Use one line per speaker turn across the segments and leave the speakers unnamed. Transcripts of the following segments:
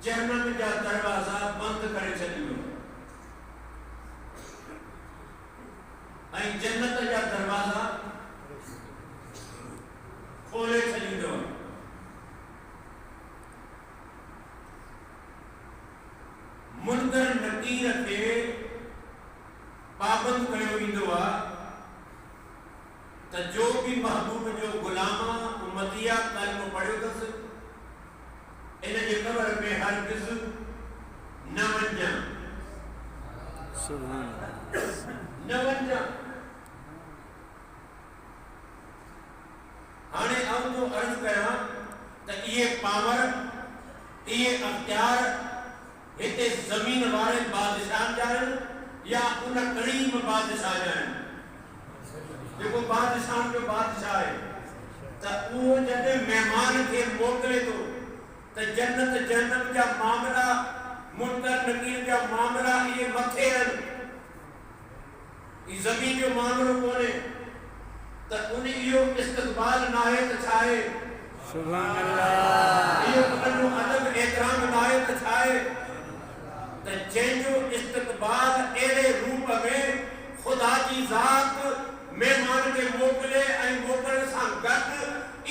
जहन्नम जा दरवाजा बंद करे छॾियो ऐं जन्नत जा दरवाजा खोले छॾींदो। मुनकर नकीर खे पाबंद कयो वेंदो आहे त जो भी महबूब जो गुलाम उम्मतिया कलम पढ़ियो अथसि इन जे कबर में हरगिज़ न वञा न वञा। हाणे आऊं जो अर्ज़ कयां त इहे पावर इहे अख्तियार हिते ज़मीन वारे बादशाह जा आहिनि या उन करीम बादशाह जा आहिनि जेको बादशाह जो बादशाह आहे त उहो जॾहिं महिमान खे मोकिले थो त जन्नत जहन्नम जा मामला मुनकर नकीर जा मामला इहे मथे आहिनि। ई ज़मीन जो मामलो कोन्हे त उन इहो इस्तक़बाल नाहे त छा आहे सुभान अल्लाह इहो उनजो अदब एहतराम नाहे त छा आहे त जंहिंजो इस्तक़बाल अहिड़े रूप में ख़ुदा जी ज़ात महिमान खे मोकिले ऐं मोकिलण सां गॾु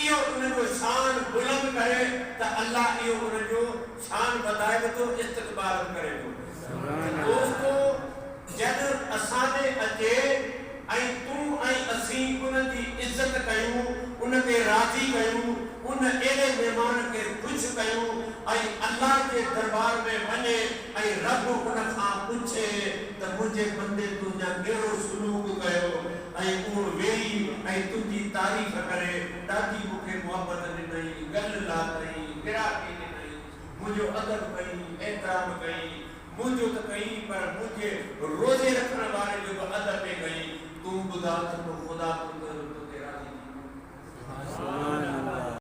इहो उनजो शान बुलंद करे त अल्लाह इहो उनजो शान वधाए थो इस्तक़बाल करे थो। दोस्तो जॾहिं असांजे अचे ऐं तूं ऐं असीं उनजी इज़त कयूं उनखे राज़ी कयूं उन अहिड़े महिमान खे ख़ुशि कयूं ऐं अल्लाह जे दरबार में वञे ऐं रब उन खां पुछे त मुंहिंजे बंदे तुंहिंजा कहिड़ो सलूक कयो ऐं उहो वेही ऐं तुंहिंजी तारीफ़ करे ॾाढी मूंखे मोहबत ॾिनई गल लाथई गिराकी ॾिनई मुंहिंजो अदब कई एहतराम कई मुंहिंजो त कई पर मुंहिंजे रोज़े रखण वारे जो अदब कई तूं ॿुधा त